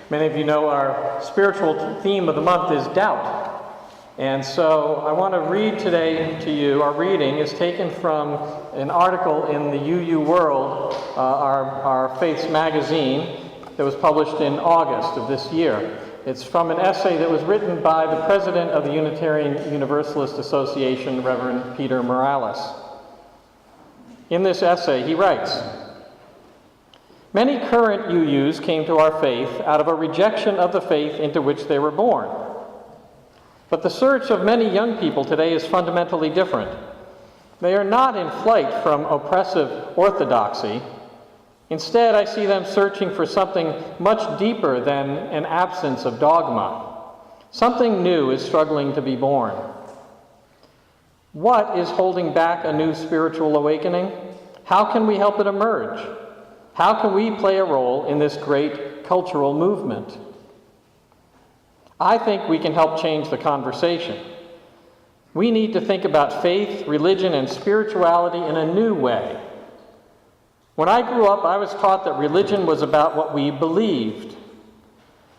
Many of you know our spiritual theme of the month is doubt. And so I want to read today to you. Our reading is taken from an article in the UU World, our Faith's magazine, that was published in August of this year. It's from an essay that was written by the president of the Unitarian Universalist Association, Reverend Peter Morales. In this essay, he writes, "Many current UUs came to our faith out of a rejection of the faith into which they were born. But the search of many young people today is fundamentally different. They are not in flight from oppressive orthodoxy. Instead, I see them searching for something much deeper than an absence of dogma. Something new is struggling to be born. What is holding back a new spiritual awakening? How can we help it emerge? How can we play a role in this great cultural movement? I think we can help change the conversation. We need to think about faith, religion, and spirituality in a new way. When I grew up, I was taught that religion was about what we believed.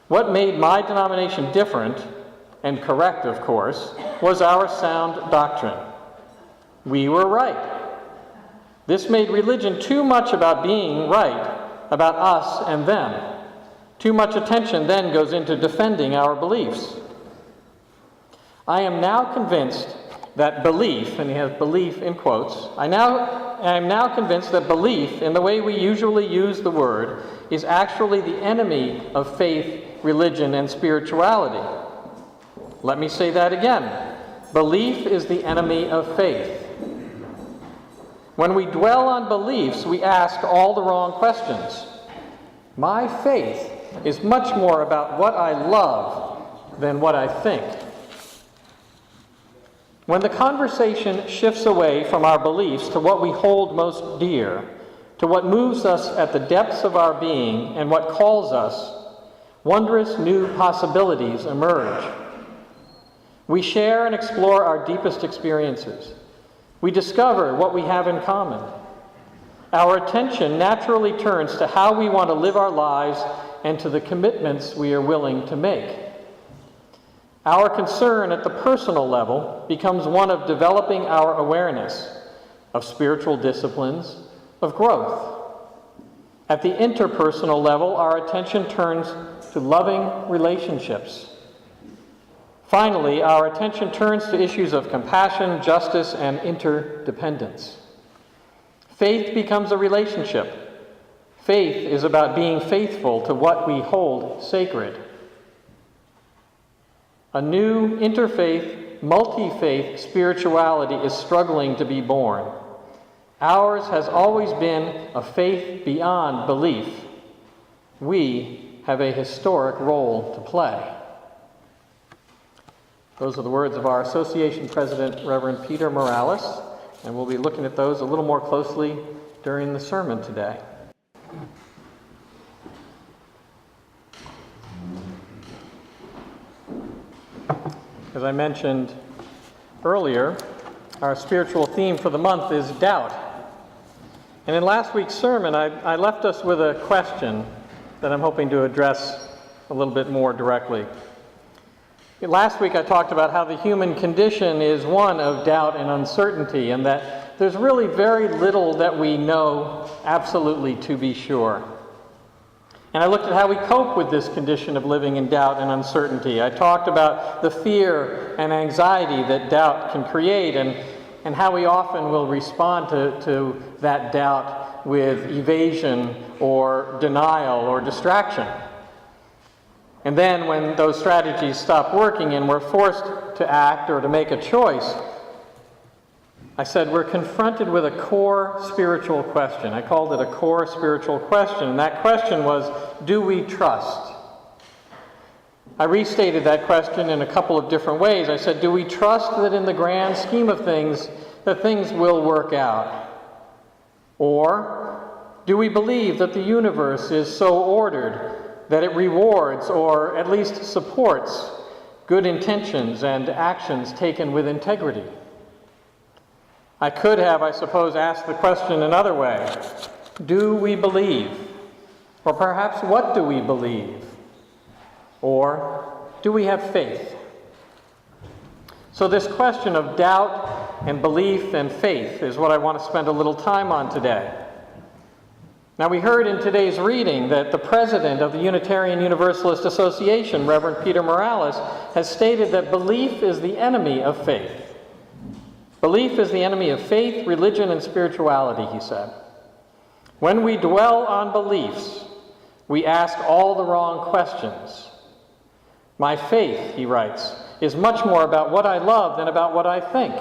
What made my denomination different, and correct, of course, was our sound doctrine. We were right. This made religion too much about being right, about us and them. Too much attention then goes into defending our beliefs. I am now convinced that belief," and he has belief in quotes, I am now convinced that belief, in the way we usually use the word, is actually the enemy of faith, religion, and spirituality. Let me say that again. Belief is the enemy of faith. When we dwell on beliefs, we ask all the wrong questions. My faith is much more about what I love than what I think. When the conversation shifts away from our beliefs to what we hold most dear, to what moves us at the depths of our being and what calls us, wondrous new possibilities emerge. We share and explore our deepest experiences. We discover what we have in common. Our attention naturally turns to how we want to live our lives and to the commitments we are willing to make. Our concern at the personal level becomes one of developing our awareness, of spiritual disciplines, of growth. At the interpersonal level, our attention turns to loving relationships. Finally, our attention turns to issues of compassion, justice, and interdependence. Faith becomes a relationship. Faith is about being faithful to what we hold sacred. A new interfaith, multi-faith spirituality is struggling to be born. Ours has always been a faith beyond belief. We have a historic role to play." Those are the words of our association president, Reverend Peter Morales, and we'll be looking at those a little more closely during the sermon today. As I mentioned earlier, our spiritual theme for the month is doubt. And in last week's sermon, I left us with a question that I'm hoping to address a little bit more directly. Last week I talked about how the human condition is one of doubt and uncertainty, and that there's really very little that we know absolutely to be sure. And I looked at how we cope with this condition of living in doubt and uncertainty. I talked about the fear and anxiety that doubt can create, and how we often will respond to that doubt with evasion or denial or distraction. And then when those strategies stop working and we're forced to act or to make a choice, I said we're confronted with a core spiritual question. I called it a core spiritual question. And that question was, do we trust? I restated that question in a couple of different ways. I said, do we trust that in the grand scheme of things, that things will work out? Or do we believe that the universe is so ordered that it rewards or at least supports good intentions and actions taken with integrity? I could have, I suppose, asked the question another way. Do we believe? Or perhaps what do we believe? Or do we have faith? So this question of doubt and belief and faith is what I want to spend a little time on today. Now, we heard in today's reading that the president of the Unitarian Universalist Association, Reverend Peter Morales, has stated that belief is the enemy of faith. Belief is the enemy of faith, religion, and spirituality, he said. When we dwell on beliefs, we ask all the wrong questions. My faith, he writes, is much more about what I love than about what I think.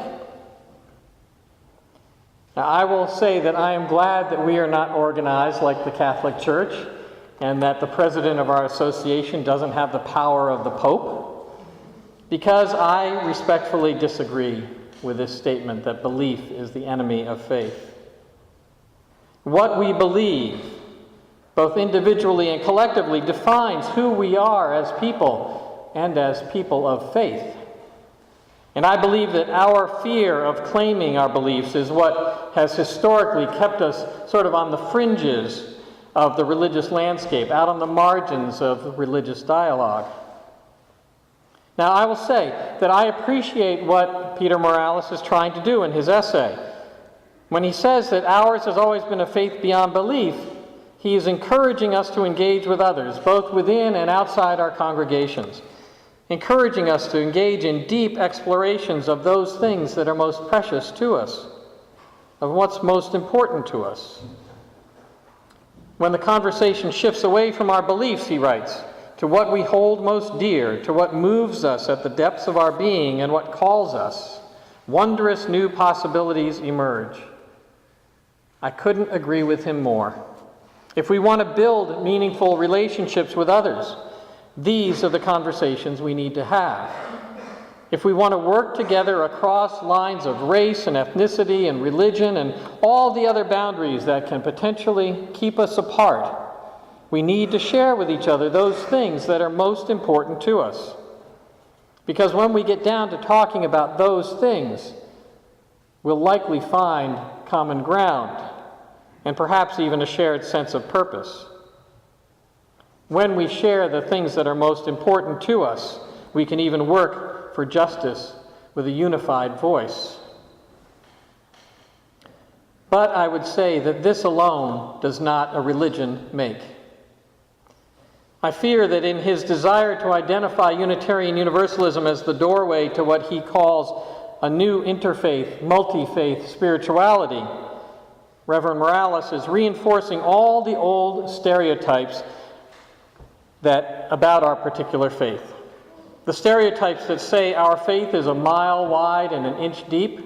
Now, I will say that I am glad that we are not organized like the Catholic Church and that the president of our association doesn't have the power of the Pope, because I respectfully disagree with this statement that belief is the enemy of faith. What we believe, both individually and collectively, defines who we are as people and as people of faith. And I believe that our fear of claiming our beliefs is what has historically kept us sort of on the fringes of the religious landscape, out on the margins of religious dialogue. Now, I will say that I appreciate what Peter Morales is trying to do in his essay. When he says that ours has always been a faith beyond belief, he is encouraging us to engage with others, both within and outside our congregations, encouraging us to engage in deep explorations of those things that are most precious to us, of what's most important to us. When the conversation shifts away from our beliefs, he writes, to what we hold most dear, to what moves us at the depths of our being and what calls us, wondrous new possibilities emerge. I couldn't agree with him more. If we want to build meaningful relationships with others, these are the conversations we need to have. If we want to work together across lines of race and ethnicity and religion and all the other boundaries that can potentially keep us apart, we need to share with each other those things that are most important to us. Because when we get down to talking about those things, we'll likely find common ground and perhaps even a shared sense of purpose. When we share the things that are most important to us, we can even work for justice with a unified voice. But I would say that this alone does not a religion make. I fear that in his desire to identify Unitarian Universalism as the doorway to what he calls a new interfaith, multi-faith spirituality, Reverend Morales is reinforcing all the old stereotypes about our particular faith. The stereotypes that say our faith is a mile wide and an inch deep.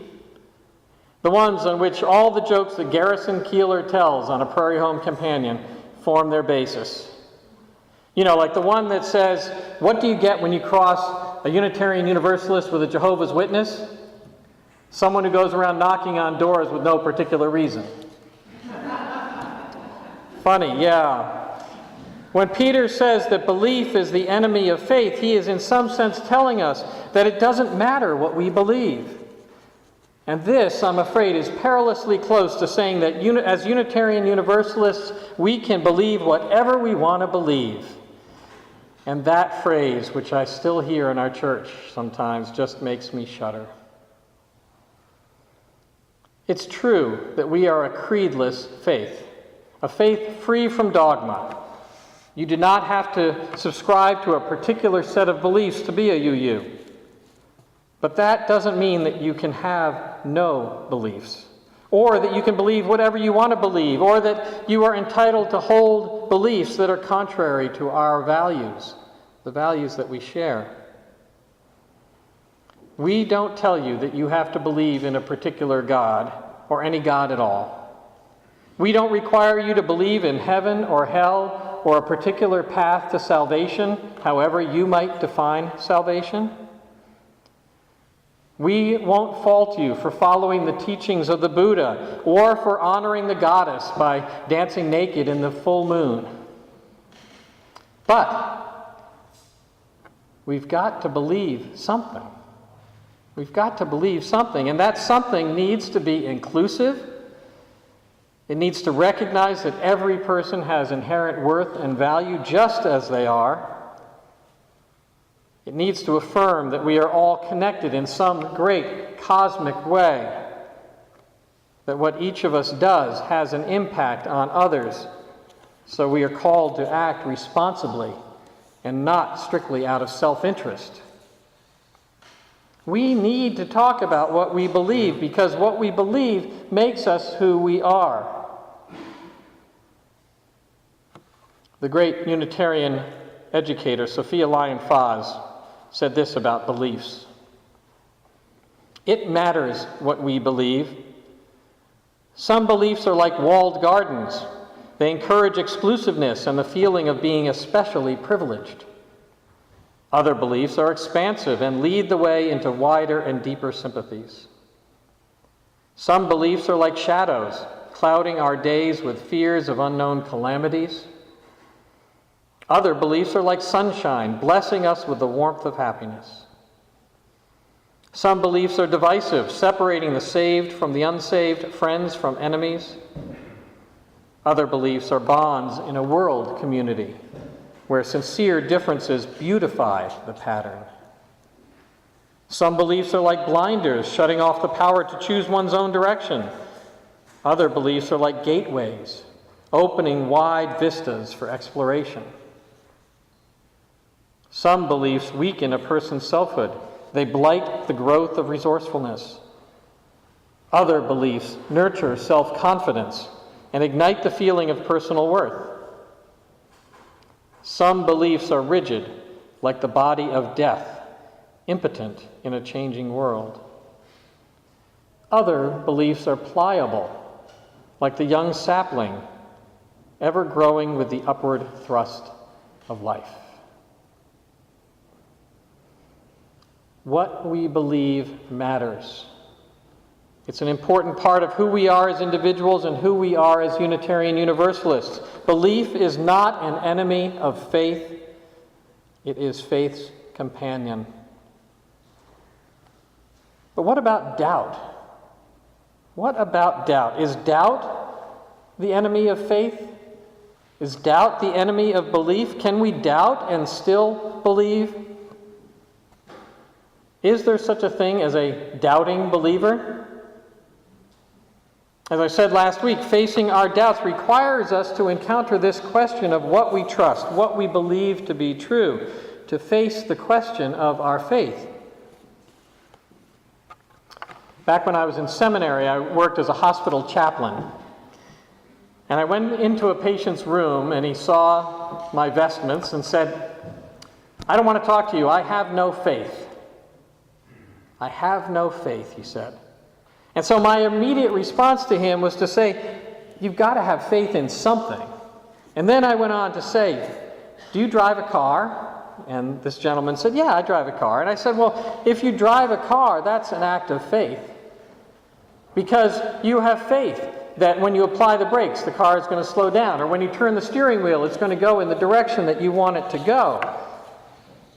The ones on which all the jokes that Garrison Keillor tells on A Prairie Home Companion form their basis. You know, like the one that says, what do you get when you cross a Unitarian Universalist with a Jehovah's Witness? Someone who goes around knocking on doors with no particular reason. Funny, yeah. When Peter says that belief is the enemy of faith, he is in some sense telling us that it doesn't matter what we believe. And this, I'm afraid, is perilously close to saying that as Unitarian Universalists, we can believe whatever we want to believe. And that phrase, which I still hear in our church sometimes, just makes me shudder. It's true that we are a creedless faith, a faith free from dogma. You do not have to subscribe to a particular set of beliefs to be a UU. But that doesn't mean that you can have no beliefs, or that you can believe whatever you want to believe, or that you are entitled to hold beliefs that are contrary to our values, the values that we share. We don't tell you that you have to believe in a particular God, or any God at all. We don't require you to believe in heaven or hell, or a particular path to salvation, however you might define salvation. We won't fault you for following the teachings of the Buddha or for honoring the goddess by dancing naked in the full moon. But we've got to believe something. We've got to believe something, and that something needs to be inclusive. It needs to recognize that every person has inherent worth and value just as they are. It needs to affirm that we are all connected in some great cosmic way, that what each of us does has an impact on others, so we are called to act responsibly and not strictly out of self-interest. We need to talk about what we believe, because what we believe makes us who we are. The great Unitarian educator, Sophia Lyon-Fahs, said this about beliefs. It matters what we believe. Some beliefs are like walled gardens. They encourage exclusiveness and the feeling of being especially privileged. Other beliefs are expansive and lead the way into wider and deeper sympathies. Some beliefs are like shadows, clouding our days with fears of unknown calamities. Other beliefs are like sunshine, blessing us with the warmth of happiness. Some beliefs are divisive, separating the saved from the unsaved, friends from enemies. Other beliefs are bonds in a world community, where sincere differences beautify the pattern. Some beliefs are like blinders, shutting off the power to choose one's own direction. Other beliefs are like gateways, opening wide vistas for exploration. Some beliefs weaken a person's selfhood. They blight the growth of resourcefulness. Other beliefs nurture self-confidence and ignite the feeling of personal worth. Some beliefs are rigid, like the body of death, impotent in a changing world. Other beliefs are pliable, like the young sapling, ever growing with the upward thrust of life. What we believe matters. It's an important part of who we are as individuals and who we are as Unitarian Universalists. Belief is not an enemy of faith. It is faith's companion. But what about doubt? What about doubt? Is doubt the enemy of faith? Is doubt the enemy of belief? Can we doubt and still believe? Is there such a thing as a doubting believer? As I said last week, facing our doubts requires us to encounter this question of what we trust, what we believe to be true, to face the question of our faith. Back when I was in seminary, I worked as a hospital chaplain. And I went into a patient's room, and he saw my vestments and said, "I don't want to talk to you. I have no faith." I have no faith, he said. And so my immediate response to him was to say, you've got to have faith in something. And then I went on to say, do you drive a car? And this gentleman said, yeah, I drive a car. And I said, well, if you drive a car, that's an act of faith. Because you have faith that when you apply the brakes, the car is going to slow down. Or when you turn the steering wheel, it's going to go in the direction that you want it to go.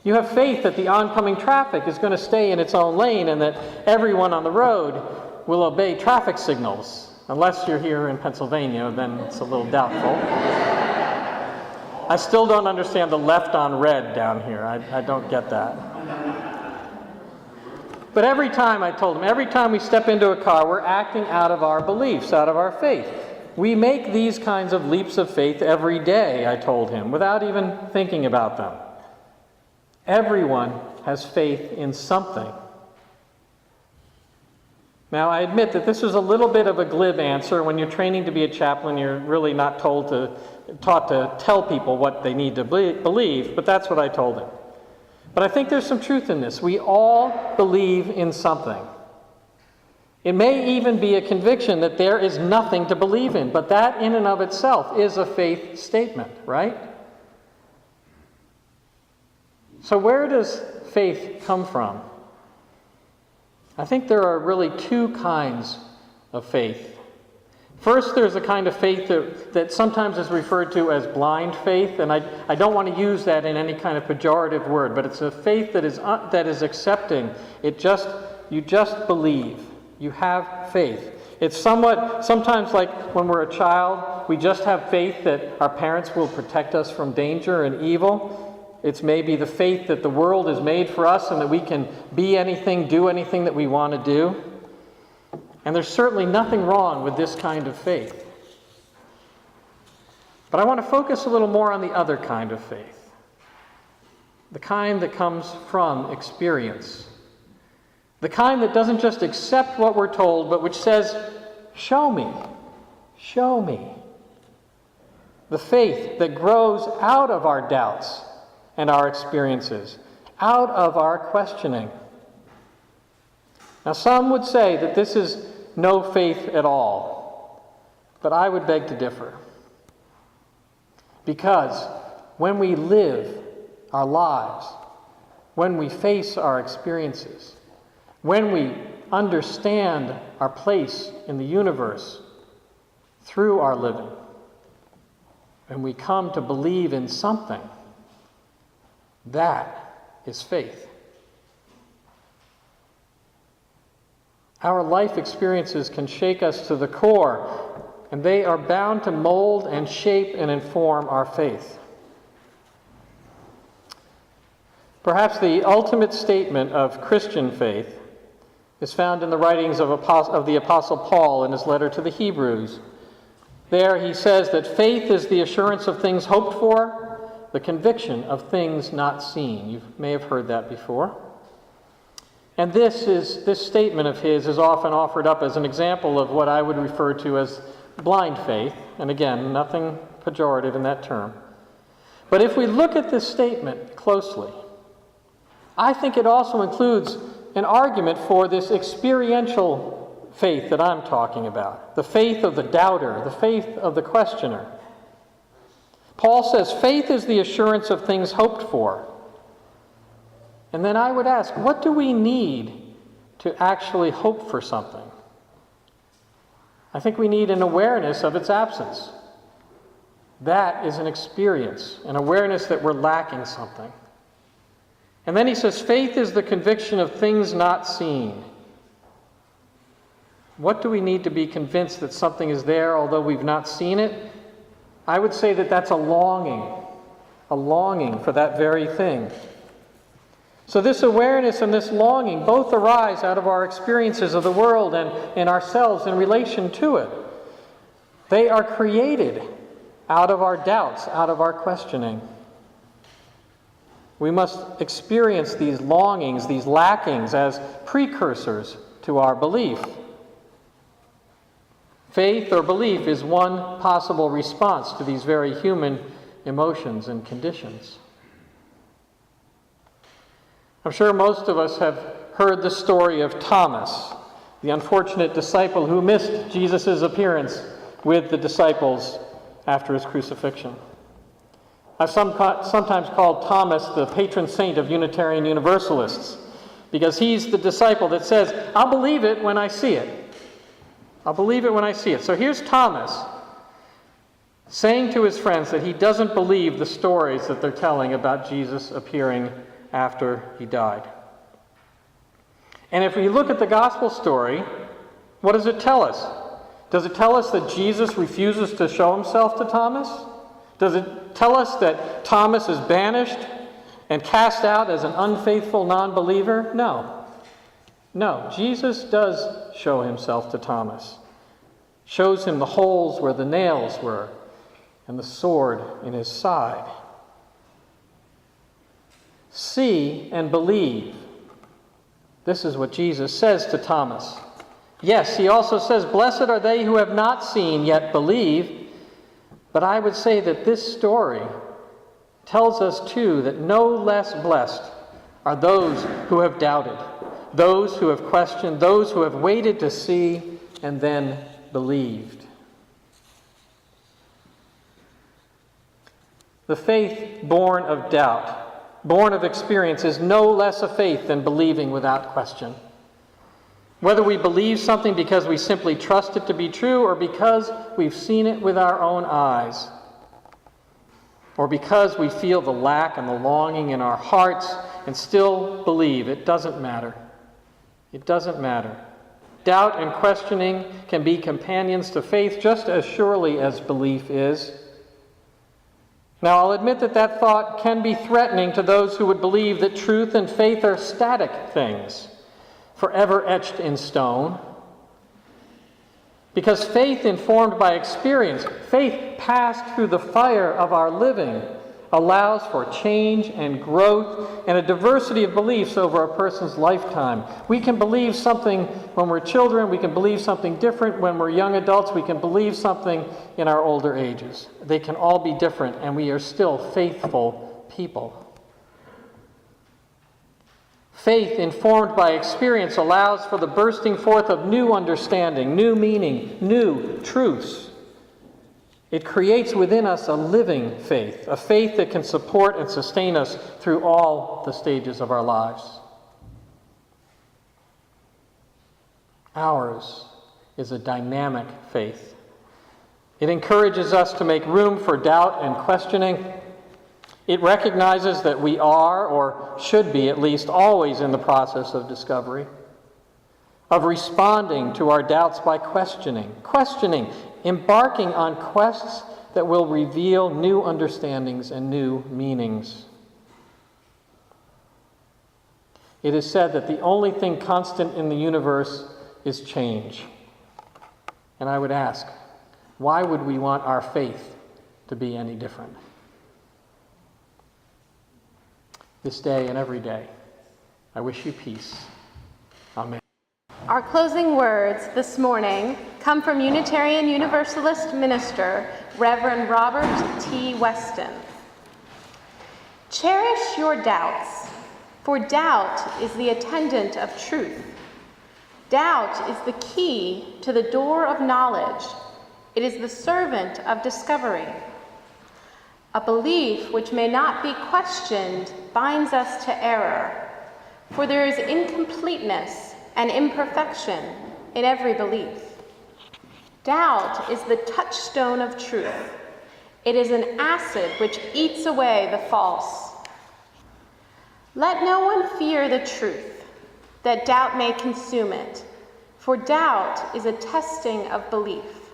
You have faith that the oncoming traffic is going to stay in its own lane and that everyone on the road will obey traffic signals. Unless you're here in Pennsylvania, then it's a little doubtful. I still don't understand the left on red down here. I don't get that. But every time, I told him, every time we step into a car, we're acting out of our beliefs, out of our faith. We make these kinds of leaps of faith every day, I told him, without even thinking about them. Everyone has faith in something. Now, I admit that this is a little bit of a glib answer. When you're training to be a chaplain, you're really not taught to tell people what they need to believe, but that's what I told him. But I think there's some truth in this. We all believe in something. It may even be a conviction that there is nothing to believe in, but that in and of itself is a faith statement, right? So where does faith come from? I think there are really two kinds of faith. First, there's a kind of faith that sometimes is referred to as blind faith, and I don't want to use that in any kind of pejorative word, but it's a faith that is accepting. You just believe. You have faith. It's sometimes like when we're a child, we just have faith that our parents will protect us from danger and evil. It's maybe the faith that the world is made for us and that we can be anything, do anything that we want to do. And there's certainly nothing wrong with this kind of faith. But I want to focus a little more on the other kind of faith. The kind that comes from experience. The kind that doesn't just accept what we're told, but which says, show me, show me. The faith that grows out of our doubts and our experiences, out of our questioning. Now, some would say that this is no faith at all, but I would beg to differ. Because when we live our lives, when we face our experiences, when we understand our place in the universe through our living, and we come to believe in something, that is faith. Our life experiences can shake us to the core, and they are bound to mold and shape and inform our faith. Perhaps the ultimate statement of Christian faith is found in the writings of the Apostle Paul in his letter to the Hebrews. There he says that faith is the assurance of things hoped for, the conviction of things not seen. You may have heard that before. And this statement of his is often offered up as an example of what I would refer to as blind faith. And again, nothing pejorative in that term. But if we look at this statement closely, I think it also includes an argument for this experiential faith that I'm talking about. The faith of the doubter, the faith of the questioner. Paul says faith is the assurance of things hoped for. And then I would ask, what do we need to actually hope for something? I think we need an awareness of its absence. That is an experience, an awareness that we're lacking something. And then he says, faith is the conviction of things not seen. What do we need to be convinced that something is there, although we've not seen it? I would say that that's a longing for that very thing. So this awareness and this longing both arise out of our experiences of the world and ourselves in relation to it. They are created out of our doubts, out of our questioning. We must experience these longings, these lackings, as precursors to our belief. Faith or belief is one possible response to these very human emotions and conditions. I'm sure most of us have heard the story of Thomas, the unfortunate disciple who missed Jesus' appearance with the disciples after his crucifixion. I've sometimes called Thomas the patron saint of Unitarian Universalists, because he's the disciple that says, I'll believe it when I see it. I'll believe it when I see it. So here's Thomas saying to his friends that he doesn't believe the stories that they're telling about Jesus appearing after he died. And if we look at the gospel story, what does it tell us? Does it tell us that Jesus refuses to show himself to Thomas? Does it tell us that Thomas is banished and cast out as an unfaithful non-believer? No. No, Jesus does show himself to Thomas. Shows him the holes where the nails were and the sword in his side. See and believe. This is what Jesus says to Thomas. Yes, he also says, blessed are they who have not seen yet believe. But I would say that this story tells us too that no less blessed are those who have doubted, those who have questioned, those who have waited to see and then believed. The faith born of doubt, born of experience, is no less a faith than believing without question. Whether we believe something because we simply trust it to be true, or because we've seen it with our own eyes, or because we feel the lack and the longing in our hearts and still believe, it doesn't matter. It doesn't matter. Doubt and questioning can be companions to faith just as surely as belief is. Now, I'll admit that that thought can be threatening to those who would believe that truth and faith are static things, forever etched in stone. Because faith informed by experience, faith passed through the fire of our living, allows for change and growth and a diversity of beliefs over a person's lifetime. We can believe something when we're children, we can believe something different when we're young adults, we can believe something in our older ages. They can all be different, and we are still faithful people. Faith informed by experience allows for the bursting forth of new understanding, new meaning, new truths. It creates within us a living faith, a faith that can support and sustain us through all the stages of our lives. Ours is a dynamic faith. It encourages us to make room for doubt and questioning. It recognizes that we are, or should be at least, always in the process of discovery, of responding to our doubts by questioning, embarking on quests that will reveal new understandings and new meanings. It is said that the only thing constant in the universe is change. And I would ask, why would we want our faith to be any different? This day and every day, I wish you peace. Amen. Our closing words this morning come from Unitarian Universalist minister, Reverend Robert T. Weston. Cherish your doubts, for doubt is the attendant of truth. Doubt is the key to the door of knowledge. It is the servant of discovery. A belief which may not be questioned binds us to error, for there is incompleteness and imperfection in every belief. Doubt is the touchstone of truth. It is an acid which eats away the false. Let no one fear the truth, that doubt may consume it, for doubt is a testing of belief.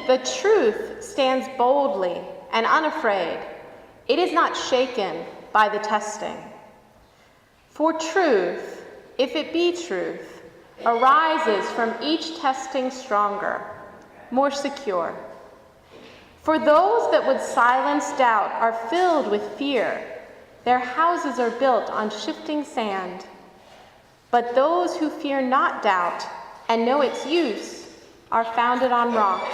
The truth stands boldly and unafraid. It is not shaken by the testing. For truth, if it be truth, arises from each testing stronger, more secure. For those that would silence doubt are filled with fear. Their houses are built on shifting sand. But those who fear not doubt and know its use are founded on rock.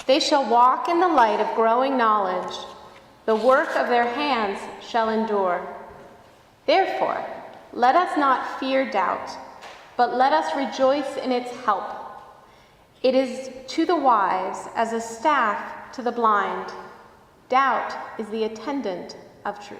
They shall walk in the light of growing knowledge. The work of their hands shall endure. Therefore, let us not fear doubt, but let us rejoice in its help. It is to the wise as a staff to the blind. Doubt is the attendant of truth.